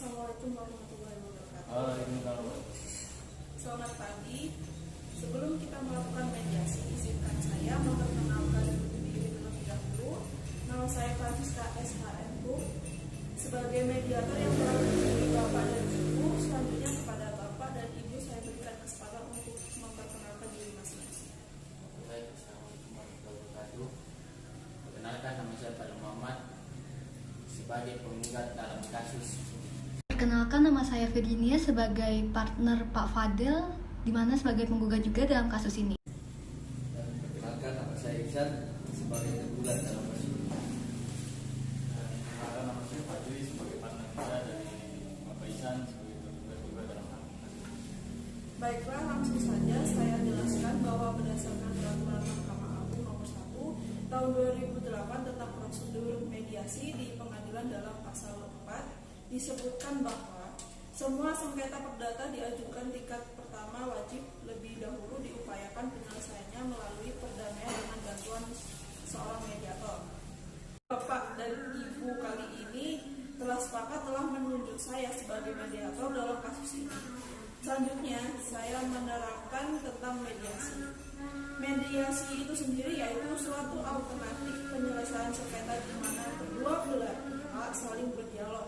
Assalamualaikum warahmatullahi wabarakatuh. Waalaikumsalam. Selamat pagi. Sebelum kita melakukan mediasi, izinkan saya memperkenalkan diri terlebih dahulu. Nama saya Francisca SHMU sebagai mediator yang telah menjadi Bapak dan Ibu. Selanjutnya kepada Bapak dan Ibu saya berikan kesempatan untuk memperkenalkan diri masing-masing. Baik, Assalamualaikum warahmatullahi wabarakatuh. Perkenalkan, nama saya Fadil Muhammad sebagai penggugat dalam kasus. Perkenalkan, nama saya Virginia sebagai partner Pak Fadil, di mana sebagai penggugat juga dalam kasus ini. Dan perkenalkan, nama saya Iksan sebagai penggugat dalam kasus ini. Perkenalkan, nama saya Fadli sebagai partner kita dari Bapak Isan sebagai penggugat juga dalam kasus. Baiklah, langsung saja saya jelaskan bahwa berdasarkan peraturan Mahkamah Agung nomor 1 tahun 2008 tentang prosedur mediasi di pengadilan dalam pasal 4 disebutkan bahwa semua sengketa perdata diajukan tingkat pertama wajib lebih dahulu diupayakan penyelesaiannya melalui perdamaian dengan bantuan seorang mediator. Bapak dan Ibu kali ini telah sepakat telah menunjuk saya sebagai mediator dalam kasus ini. Selanjutnya, saya menerangkan tentang mediasi. Mediasi itu sendiri yaitu suatu alternatif penyelesaian sengketa di mana kedua belah pihak saling berdialog,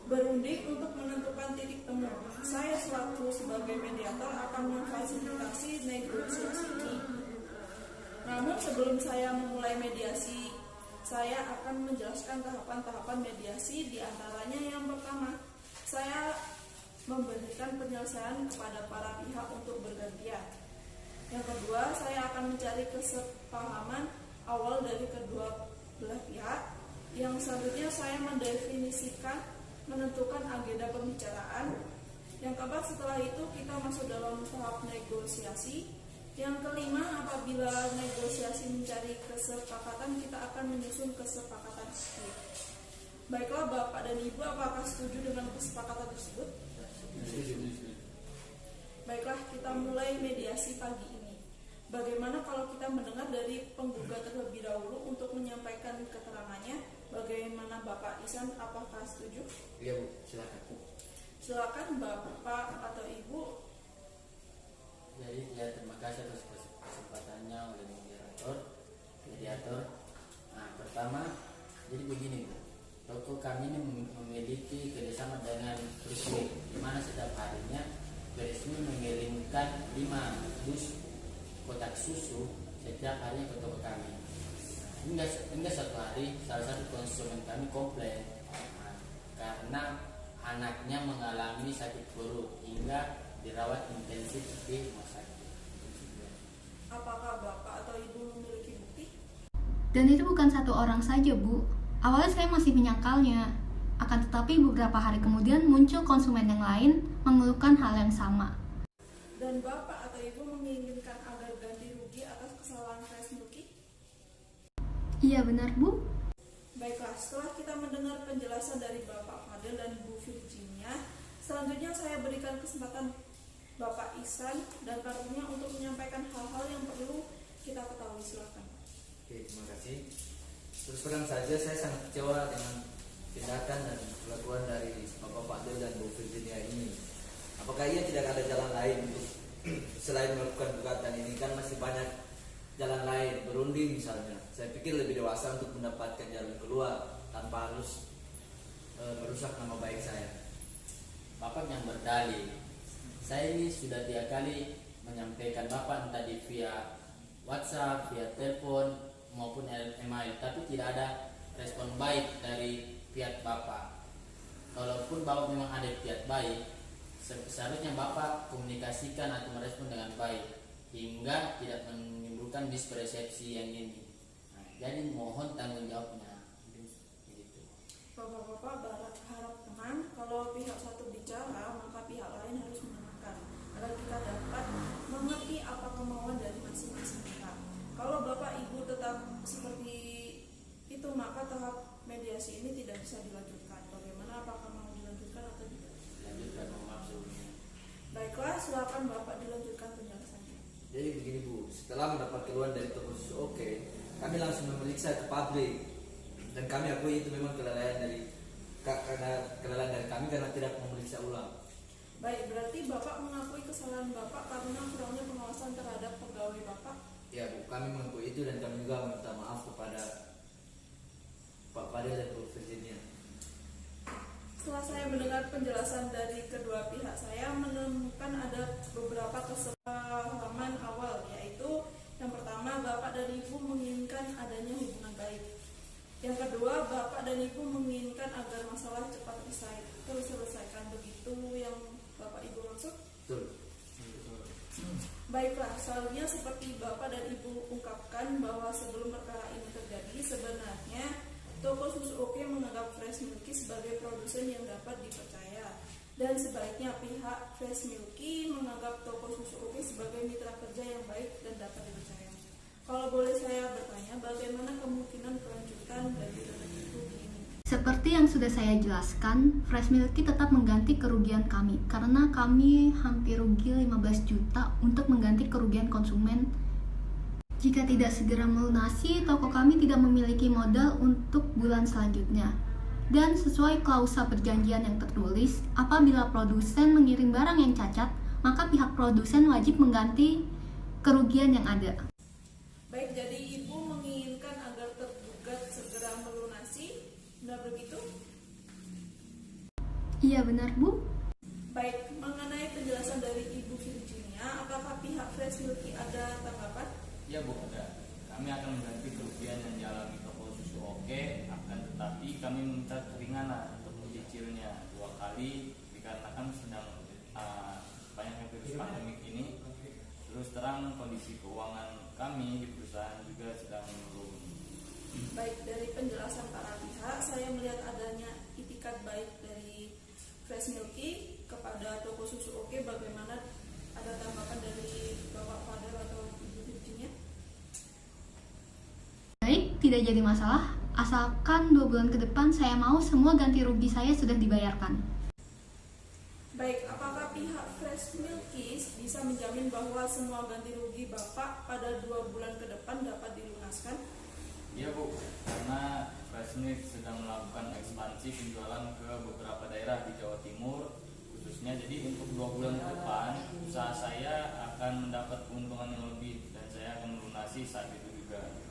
berunding untuk menentukan titik temu. Saya selaku sebagai mediator akan memfasilitasi negosiasi ini. Namun sebelum saya memulai mediasi, saya akan menjelaskan tahapan-tahapan mediasi. Di antaranya yang pertama, saya memberikan penyelesaian kepada para pihak untuk bergantian. Yang kedua, saya akan mencari kesepahaman awal dari kedua belah pihak. Yang selanjutnya, saya mendefinisikan, menentukan agenda pembicaraan. Yang keempat, setelah itu kita masuk dalam tahap negosiasi. Yang kelima, apabila negosiasi mencari kesepakatan, kita akan menyusun kesepakatan tersebut. Baiklah Bapak dan Ibu, apakah setuju dengan kesepakatan tersebut? Baiklah, kita mulai mediasi pagi ini. Bagaimana kalau kita mendengar dari penggugat terlebih dahulu untuk menyampaikan keterangannya? Bagaimana Bapak Isan, apakah setuju? Iya Bu, silakan. Silakan Bapak atau Ibu. Jadi ya, terima kasih atas kesempatannya oleh mediator. Nah, pertama, jadi begini Bu. Toko kami ini memiliki kerjasama dengan Beresmi, di mana setiap harinya Beresmi mengirimkan 5 dus kotak susu setiap harinya ke toko kami. Hingga satu hari salah satu konsumen kami komplain karena anaknya mengalami sakit perut hingga dirawat intensif di rumah sakit. Apakah Bapak atau Ibu memiliki bukti? Dan itu bukan satu orang saja, Bu. Awalnya saya masih menyangkalnya, akan tetapi beberapa hari kemudian muncul konsumen yang lain mengeluhkan hal yang sama. Dan Bapak atau Ibu menginginkan agar ganti rugi atas kesalahan Fresh Milky? Iya benar, Bu. Baiklah, setelah kita mendengar penjelasan dari Bapak Fadil dan Bu Virginia, selanjutnya saya berikan kesempatan Bapak Ihsan dan partnernya untuk menyampaikan hal-hal yang perlu kita ketahui. Silakan. Oke, terima kasih. Terus terang saja saya sangat kecewa dengan tindakan dan kelakuan dari Bapak Fadil dan Bu Virginia ini. Apakah ia tidak ada jalan lain untuk selain melakukan gugatan ini? Kan masih banyak jalan lain, berunding misalnya. Saya pikir lebih dewasa untuk mendapatkan jalan keluar tanpa harus merusak nama baik saya. Bapak yang berdalih, saya ini sudah 3 kali menyampaikan Bapak entah di via WhatsApp, via telepon maupun email, tapi tidak ada respon baik dari pihak Bapak. Kalaupun Bapak memang ada pihak baik, seharusnya Bapak komunikasikan atau merespon dengan baik hingga tidak menimbulkan mispersepsi yang ini. Nah, jadi mohon tanggung jawabnya. Gitu. Bapak-bapak harap tenang. Kalau pihak satu bicara, maka pihak lain harus mendengarkan agar kita dapat mengerti apa kemauan dari masing-masing pihak. Kalau Bapak Ibu tetap seperti itu, maka tahap mediasi ini tidak bisa dilanjutkan. Bagaimana, apakah mau dilanjutkan atau tidak? Lanjutkan, maaf sebelumnya. Baiklah, silakan Bapak dilanjutkan penjelasannya. Jadi begini Bu, setelah mendapat keluhan dari toko susu kami langsung memeriksa ke pabrik dan kami akui itu memang kelalaian dari kami karena tidak memeriksa ulang. Baik, berarti Bapak mengakui kesalahan Bapak karena kurangnya pengawasan terhadap pegawai Bapak? Ya Bu, kami mengakui itu dan kami juga meminta maaf kepada Pak Fadil dan Bu Virginia. Setelah saya mendengar penjelasan dari kedua pihak, saya menemukan ada beberapa kesalahpahaman awal, yaitu yang pertama, Bapak dan Ibu menginginkan adanya hubungan baik. Yang kedua, Bapak dan Ibu menginginkan agar masalah cepat terselesaikan. Begitu yang Bapak Ibu maksud? Betul. Baiklah, selanjutnya seperti Bapak dan Ibu ungkapkan bahwa sebelum perkara ini terjadi, sebenarnya toko susu Oke menganggap Fresh Milky sebagai produsen yang dapat dipercaya, dan sebaliknya pihak Fresh Milky menganggap toko susu Oke sebagai mitra kerja yang baik dan dapat dipercaya. Kalau boleh saya bertanya, bagaimana kemungkinan kelanjutan dari itu ini? Seperti yang sudah saya jelaskan, Fresh Milky tetap mengganti kerugian kami karena kami hampir rugi 15 juta untuk mengganti kerugian konsumen. Jika tidak segera melunasi, toko kami tidak memiliki modal untuk bulan selanjutnya. Dan sesuai klausa perjanjian yang tertulis, apabila produsen mengirim barang yang cacat, maka pihak produsen wajib mengganti kerugian yang ada. Baik, jadi Ibu menginginkan agar tergugat segera melunasi, benar begitu? Iya benar Bu. Baik, mengenai penjelasan dari Ibu Virginia, apakah pihak Fresh Milky ada tanggapan? Ya Bu, ada. Kami akan mengganti kerugian yang dialami toko susu Oke, akan tetapi kami meminta keringanan untuk mencicilnya 2 kali dikarenakan sedang banyaknya virus pandemik ini. Terus terang kondisi keuangan kami di perusahaan juga sedang menurun. Baik, dari penjelasan para pihak, saya melihat adanya itikat baik dari Fresh Milky kepada toko susu Oke. Bagaimana, ada tanggapan dari Bapak Fadil atau Ibu Virginia? Baik, tidak jadi masalah. Asalkan 2 bulan ke depan saya mau semua ganti rugi saya sudah dibayarkan. Baik, apakah pihak Fresh Milky bisa menjamin bahwa semua ganti rugi Bapak pada 2 bulan ke depan dapat dilunaskan? Iya Bu, karena Fresh Milky sedang melakukan ekspansi penjualan ke beberapa daerah di Jawa Timur khususnya. Jadi untuk 2 bulan ke depan usaha saya akan mendapat keuntungan yang lebih dan saya akan melunasi saat itu juga.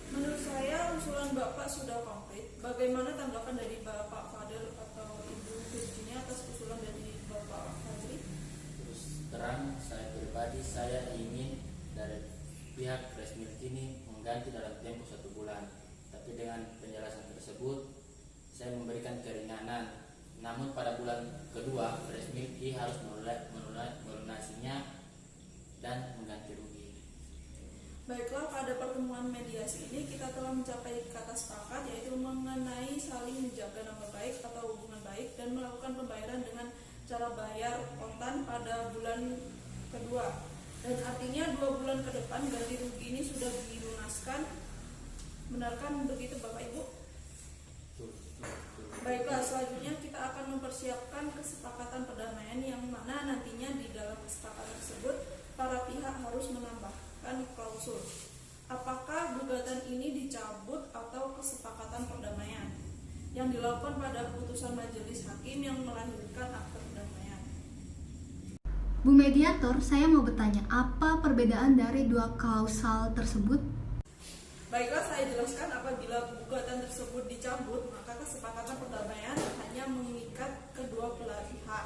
Menurut saya usulan Bapak sudah konkret. Bagaimana tanggapan dari Bapak Fadil atau Ibu Virginia atas usulan dari Bapak Fadli? Terus terang saya pribadi, saya ingin dari pihak Fresh Milky ini mengganti dalam tempo 1 bulan. Tapi dengan penjelasan tersebut saya memberikan keringanan. Namun pada bulan kedua Fresh Milky harus melunasinya dan mengganti rugi. Baiklah, pada pertemuan mediasi ini kita telah mencapai kata sepakat, yaitu mengenai saling menjaga nama baik atau hubungan baik dan melakukan pembayaran dengan cara bayar kontan pada bulan kedua. Dan artinya 2 bulan ke depan ganti rugi ini sudah dilunaskan. Benarkan begitu Bapak Ibu? Baiklah, selanjutnya kita akan mempersiapkan kesepakatan perdamaian yang mana nantinya di dalam kesepakatan tersebut para pihak harus menambahkan klausul. Apakah gugatan ini dicabut atau kesepakatan perdamaian yang dilakukan pada putusan majelis hakim yang melahirkan akte perdamaian? Bu Mediator, saya mau bertanya, apa perbedaan dari 2 klausal tersebut? Baiklah, saya jelaskan. Apabila gugatan tersebut dicabut, maka kesepakatan perdamaian hanya mengikat kedua belah pihak,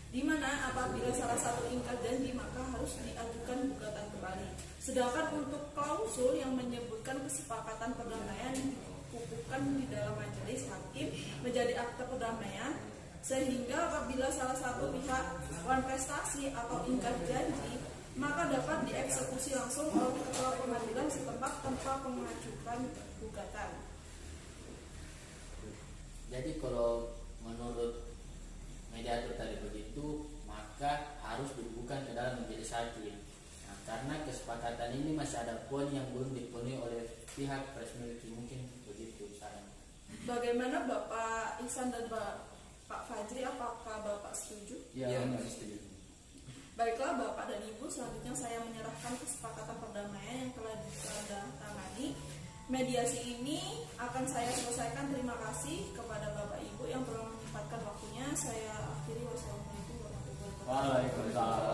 di mana apabila salah satu ingkar janji maka harus diajukan gugatan kembali. Sedangkan untuk klausul yang menyebutkan kesepakatan perdamaian dikukuhkan di dalam majelis hakim menjadi akte perdamaian, sehingga apabila salah satu pihak prestasi atau ingkar janji maka dapat dieksekusi langsung oleh ketua pengadilan setempat tanpa mengajukan gugatan. Jadi kalau menurut mediator tadi begitu, maka harus dibuka ke dalam majelis hakim. Nah, karena kesepakatan ini masih ada poin yang belum dipenuhi oleh pihak Fresh Milky, mungkin begitu saya. Bagaimana Bapak Ihsan dan Pak Fajri, apakah Bapak setuju? Ya, setuju. Baiklah Bapak dan Ibu, selanjutnya saya menyerahkan kesepakatan perdamaian yang telah ditandatangani. Mediasi ini akan saya selesaikan. Terima kasih kepada Bapak Ibu yang telah menyempatkan waktu Waalaikumsalam.